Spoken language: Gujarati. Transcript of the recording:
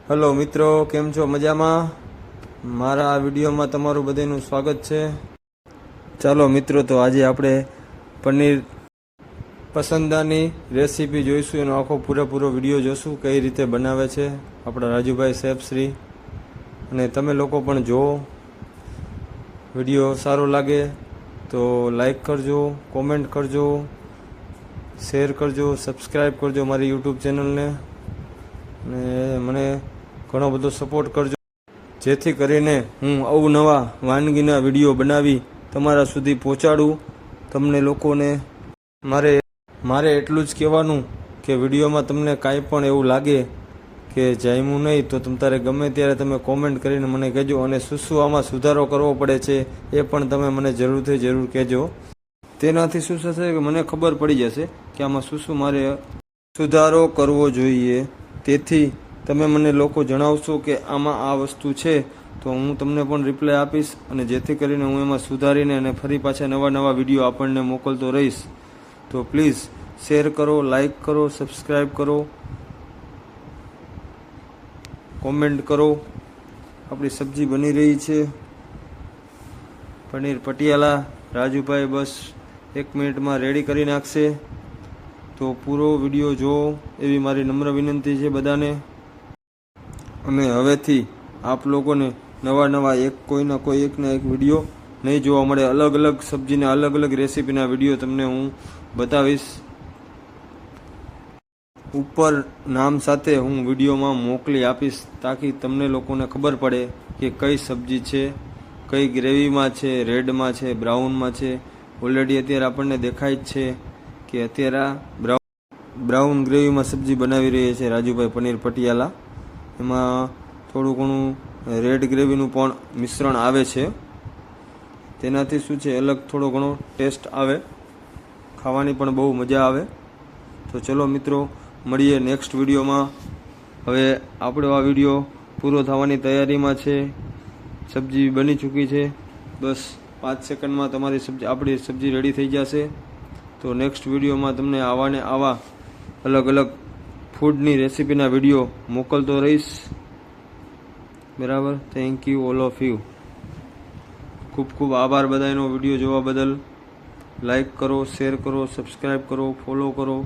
હેલો મિત્રો, કેમ છો? મજામાં? મારા આ વિડીયોમાં તમારું બધાનું સ્વાગત છે. ચાલો મિત્રો, તો આજે આપણે પનીર પસંદાની રેસીપી જોઈશું. એનો આખો પૂરેપૂરો વિડીયો જોશું, કઈ રીતે બનાવે છે આપણા રાજુભાઈ શેફ શ્રી. અને તમે લોકો પણ જુઓ. વિડીયો સારો લાગે તો લાઈક કરજો, કોમેન્ટ કરજો, શેર કરજો, સબસ્ક્રાઈબ કરજો મારી યુટ્યુબ ચેનલને. અને મને ઘણો બધો સપોર્ટ કરજો, જેથી કરીને હું અવનવા વાનગીના વિડીયો બનાવી તમારા સુધી પહોંચાડું. તમને લોકોને મારે એટલું જ કહેવાનું કે વિડીયોમાં તમને કાંઈ પણ એવું લાગે કે જામ્યું નહીં તો તમારે ગમે ત્યારે તમે કોમેન્ટ કરીને મને કહેજો. અને શું આમાં સુધારો કરવો પડે છે એ પણ તમે મને જરૂર કહેજો. તેનાથી શું થશે કે મને ખબર પડી જશે કે આમાં શું મારે સુધારો કરવો જોઈએ. તેથી તમે મને લોકો જણાવશો કે આમાં આ વસ્તુ છે તો હું તમને પણ રિપ્લાય આપીશ, અને જેથી કરીને હું એમાં સુધારીને અને ફરી પાછા નવા વિડીયો આપણને મોકલતો રહીશ. તો પ્લીઝ શેર કરો, લાઈક કરો, સબસ્ક્રાઈબ કરો, કોમેન્ટ કરો. આપણી સબ્જી બની રહી છે, પનીર પટિયાલા. રાજુભાઈ બસ 1 મિનિટમાં રેડી કરી નાખશે. તો પૂરો વિડીયો જુઓ એવી મારી નમ્ર વિનંતી છે બધાને. અને હવેથી આપ લોકોને નવા કોઈના એક વિડીયો નહીં જોવા મળે. અલગ અલગ સબ્જીના અલગ અલગ રેસીપીના વિડીયો તમને હું બતાવીશ. ઉપર નામ સાથે હું વિડીયોમાં મોકલી આપીશ, તાકી તમને લોકોને ખબર પડે કે કઈ સબ્જી છે, કઈ ગ્રેવીમાં છે, રેડમાં છે, બ્રાઉનમાં છે. ઓલરેડી અત્યારે આપણને દેખાય જ છે કે અત્યારે બ્રાઉન ગ્રેવીમાં સબ્જી બનાવી રહી છે રાજુભાઈ પનીર પટિયાલા. એમાં થોડું ઘણું રેડ ગ્રેવીનું પણ મિશ્રણ આવે છે. તેનાથી શું છે, અલગ થોડો ઘણો ટેસ્ટ આવે, ખાવાની પણ બહુ મજા આવે. તો ચલો મિત્રો, મળીએ નેક્સ્ટ વિડીયોમાં. હવે આપણો આ વિડીયો પૂરો થવાની તૈયારીમાં છે. સબ્જી બની ચૂકી છે. બસ 5 સેકન્ડમાં આપણી સબ્જી રેડી થઈ જશે. તો નેક્સ્ટ વિડીયોમાં તમને આવા અલગ અલગ ફૂડની રેસીપીના વિડીયો મોકલતો રહીશ. બરાબર? Thank you all of you. ખૂબ આભાર બધાનો વિડીયો જોવા બદલ. લાઈક કરો, શેર કરો, સબસ્ક્રાઈબ કરો, ફોલો કરો.